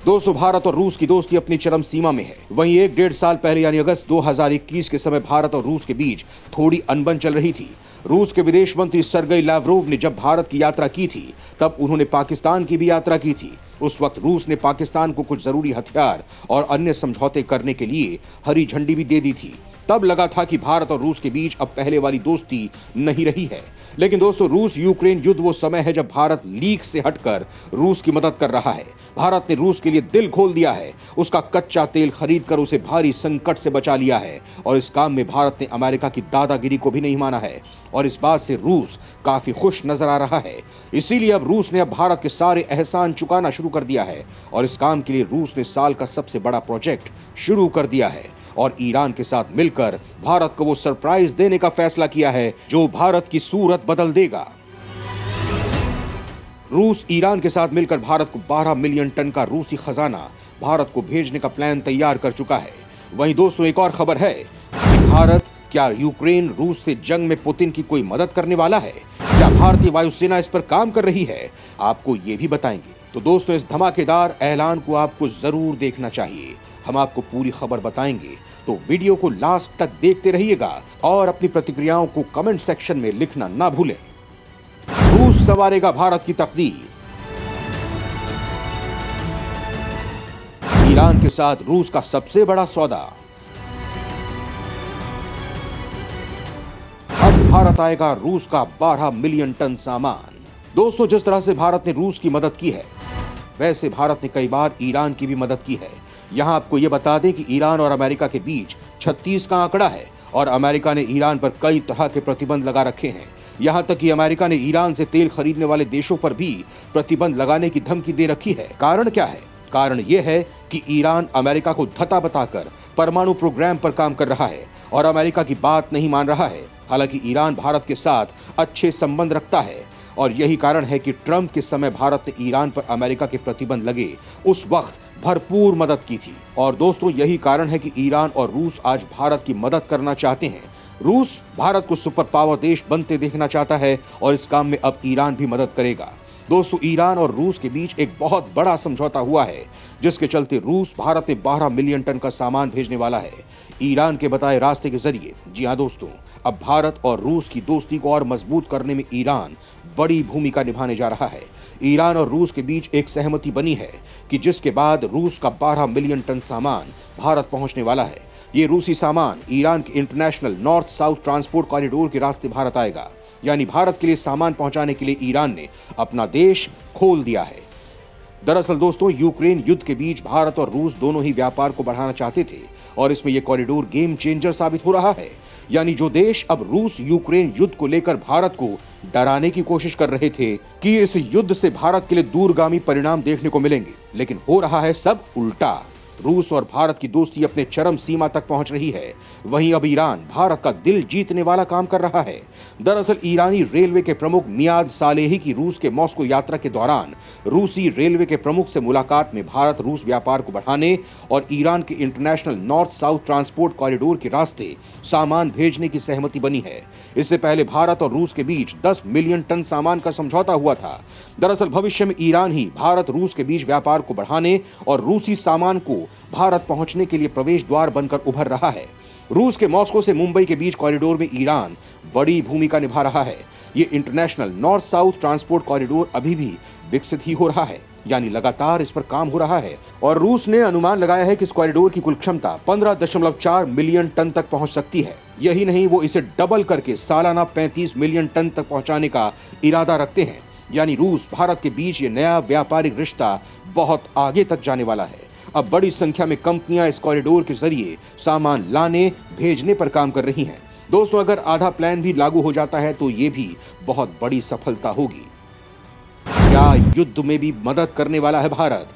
दोस्तों, भारत और रूस की दोस्ती अपनी चरम सीमा में है। वहीं 1-1.5 साल पहले यानी अगस्त 2021 के समय भारत और रूस के बीच थोड़ी अनबन चल रही थी। रूस के विदेश मंत्री सर्गेई लावरोव ने जब भारत की यात्रा की थी, तब उन्होंने पाकिस्तान की भी यात्रा की थी। उस वक्त रूस ने पाकिस्तान को कुछ जरूरी हथियार और अन्य समझौते करने के लिए हरी झंडी भी दे दी थी। तब लगा था कि भारत और रूस के बीच अब पहले वाली दोस्ती नहीं रही है। लेकिन दोस्तों, रूस यूक्रेन युद्ध वो समय है जब भारत लीक से हटकर रूस की मदद कर रहा है। भारत ने रूस के लिए दिल खोल दिया है, उसका कच्चा तेल खरीद कर उसे भारी संकट से बचा लिया है और इस काम में भारत ने अमेरिका की दादागिरी को भी नहीं माना है और इस बात से रूस काफी खुश नजर आ रहा है। इसीलिए अब रूस ने भारत के सारे एहसान चुकाना शुरू कर दिया है और इस काम के लिए रूस ने साल का सबसे बड़ा प्रोजेक्ट शुरू कर दिया है और ईरान के साथ मिलकर भारत को वो सरप्राइज देने का फैसला किया है जो भारत की सूरत बदल देगा। रूस ईरान के साथ मिलकर भारत को 12 मिलियन टन का रूसी खजाना भारत को भेजने का प्लान तैयार कर चुका है। वहीं दोस्तों, एक और खबर है कि भारत क्या यूक्रेन रूस से जंग में पुतिन की कोई मदद करने वाला है? क्या भारतीय वायुसेना इस पर काम कर रही है? आपको ये भी बताएंगे। तो दोस्तों, इस धमाकेदार ऐलान को आपको जरूर देखना चाहिए। हम आपको पूरी खबर बताएंगे, तो वीडियो को लास्ट तक देखते रहिएगा और अपनी प्रतिक्रियाओं को कमेंट सेक्शन में लिखना ना भूलें। रूस संवारेगा भारत की तकदीर। ईरान के साथ रूस का सबसे बड़ा सौदा। अब भारत आएगा रूस का 12 मिलियन टन सामान। दोस्तों, जिस तरह से भारत ने रूस की मदद की है, वैसे भारत ने कई बार ईरान की भी मदद की है। यहां आपको यह बता दें कि ईरान और अमेरिका के बीच 36 का आंकड़ा है और अमेरिका ने ईरान पर कई तरह के प्रतिबंध लगा रखे हैं। यहां तक कि अमेरिका ने ईरान से तेल खरीदने वाले देशों पर भी प्रतिबंध लगाने की धमकी दे रखी है। कारण क्या है? कारण यह है कि ईरान अमेरिका को धता बताकर परमाणु प्रोग्राम पर काम कर रहा है और अमेरिका की बात नहीं मान रहा है। हालांकि ईरान भारत के साथ अच्छे संबंध रखता है और यही कारण है कि ट्रंप के समय भारत ने ईरान पर अमेरिका के प्रतिबंध लगे उस वक्त भरपूर मदद की थी। और दोस्तों, यही कारण है कि ईरान और रूस आज भारत की मदद करना चाहते हैं। रूस भारत को सुपर पावर देश बनते देखना चाहता है और इस काम में अब ईरान भी मदद करेगा। दोस्तों, ईरान और रूस के बीच एक बहुत बड़ा समझौता हुआ है, जिसके चलते रूस भारत में 12 मिलियन टन का सामान भेजने वाला है ईरान के बताए रास्ते के जरिए। जी हां दोस्तों, अब भारत और रूस की दोस्ती को और मजबूत करने में ईरान बड़ी भूमिका निभाने जा रहा है। ईरान और रूस के बीच एक सहमति बनी है कि जिसके बाद रूस का 12 मिलियन टन सामान भारत पहुंचने वाला है। ये रूसी सामान ईरान के international north south transport corridor के रास्ते भारत आएगा। यानी भारत के लिए सामान पहुंचाने के लिए ईरान ने अपना देश खोल दिया है। दरअसल दोस्तों, यूक्रेन युद्ध के बीच भारत और रूस दोनों ही व्यापार को बढ़ाना चाहते थे और इसमें यह कॉरिडोर गेम चेंजर साबित हो रहा है। यानी जो देश अब रूस यूक्रेन युद्ध को लेकर भारत को डराने की कोशिश कर रहे थे कि इस युद्ध से भारत के लिए दूरगामी परिणाम देखने को मिलेंगे, लेकिन हो रहा है सब उल्टा। रूस और भारत की दोस्ती अपने चरम सीमा तक पहुंच रही है। वहीं अब ईरान भारत का दिल जीतने वाला काम कर रहा है। दरअसल ईरानी रेलवे के प्रमुख मियाद सालेही की रूस के मॉस्को यात्रा के दौरान रूसी रेलवे के प्रमुख से मुलाकात में भारत रूस व्यापार को बढ़ाने और ईरान के international north south transport corridor के रास्ते सामान भेजने की सहमति बनी है। इससे पहले भारत और रूस के बीच 10 मिलियन टन सामान का समझौता हुआ था। दरअसल भविष्य में ईरान ही भारत रूस के बीच व्यापार को बढ़ाने और रूसी सामान को भारत पहुंचने के लिए प्रवेश द्वार बनकर उभर रहा है। रूस के मॉस्को से मुंबई के बीच कॉरिडोर में ईरान बड़ी भूमिका निभा रहा है। ये international north south transport corridor अभी भी विकसित ही हो रहा है, यानी लगातार इस पर काम हो रहा है और रूस ने अनुमान लगाया है कि इस कॉरिडोर की कुल क्षमता 15.4 मिलियन टन तक पहुंच सकती है। यही नहीं, वो इसे डबल करके सालाना 35 मिलियन टन तक पहुंचाने का इरादा रखते हैं। यानी रूस भारत के बीच ये नया व्यापारिक रिश्ता बहुत आगे तक जाने वाला है। अब बड़ी संख्या में कंपनियां इस कॉरिडोर के जरिए सामान लाने भेजने पर काम कर रही हैं। दोस्तों, अगर आधा प्लान भी लागू हो जाता है तो ये भी बहुत बड़ी सफलता होगी। क्या युद्ध में भी मदद करने वाला है भारत?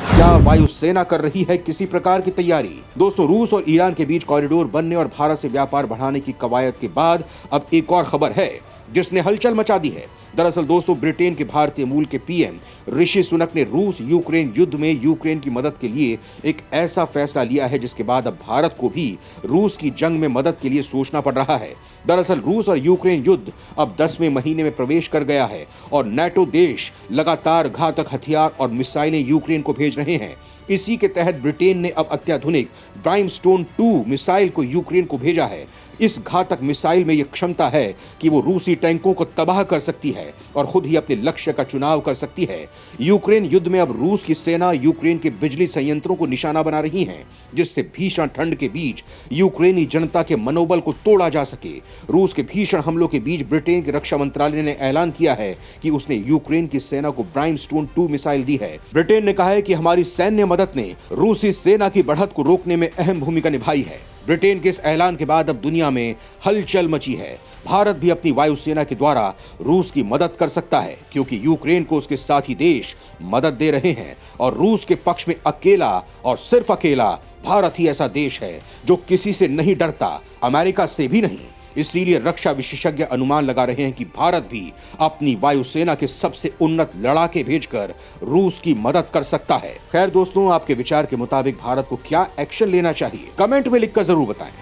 क्या वायुसेना कर रही है किसी प्रकार की तैयारी? दोस्तों, रूस और ईरान के बीच कॉरिडोर बनने और भारत से व्यापार बढ़ाने की कवायद के बाद अब एक और खबर है जिसने हलचल मचा दी है। दरअसल दोस्तों, ब्रिटेन के भारतीय मूल के पीएम ऋषि सुनक ने रूस यूक्रेन युद्ध में यूक्रेन की मदद के लिए एक ऐसा फैसला लिया है जिसके बाद अब भारत को भी रूस की जंग में मदद के लिए सोचना पड़ रहा है। दरअसल रूस और यूक्रेन युद्ध अब 10वें महीने में प्रवेश कर गया है और नाटो देश लगातार घातक हथियार और मिसाइलें यूक्रेन को भेज रहे हैं। इसी के तहत ब्रिटेन ने अब अत्याधुनिक ब्राइमस्टोन 2 मिसाइल को यूक्रेन को भेजा है। इस घातक मिसाइल में यह क्षमता है कि वो रूसी टैंकों को तबाह कर सकती है और खुद ही अपने लक्ष्य का चुनाव कर सकती है। यूक्रेन युद्ध में अब रूस की सेना यूक्रेन के बिजली संयंत्रों को निशाना बना रही है, जिससे भीषण ठंड के बीच यूक्रेनी जनता के मनोबल को तोड़ा जा सके। रूस के भीषण हमलों के बीच ब्रिटेन के रक्षा मंत्रालय ने ऐलान किया है कि उसने यूक्रेन की सेना को ब्राइमस्टोन 2 मिसाइल दी है। ब्रिटेन ने कहा है कि हमारी सैन्य मदद ने रूसी सेना की बढ़त को रोकने में अहम भूमिका निभाई है। ब्रिटेन के इस ऐलान के बाद अब दुनिया में हलचल मची है। भारत भी अपनी वायुसेना के द्वारा रूस की मदद कर सकता है, क्योंकि यूक्रेन को उसके साथी देश मदद दे रहे हैं और रूस के पक्ष में अकेला और सिर्फ अकेला भारत ही ऐसा देश है जो किसी से नहीं डरता, अमेरिका से भी नहीं। इसीलिए रक्षा विशेषज्ञ अनुमान लगा रहे हैं कि भारत भी अपनी वायुसेना के सबसे उन्नत लड़ाके भेजकर रूस की मदद कर सकता है। खैर दोस्तों, आपके विचार के मुताबिक भारत को क्या एक्शन लेना चाहिए, कमेंट में लिखकर जरूर बताएं।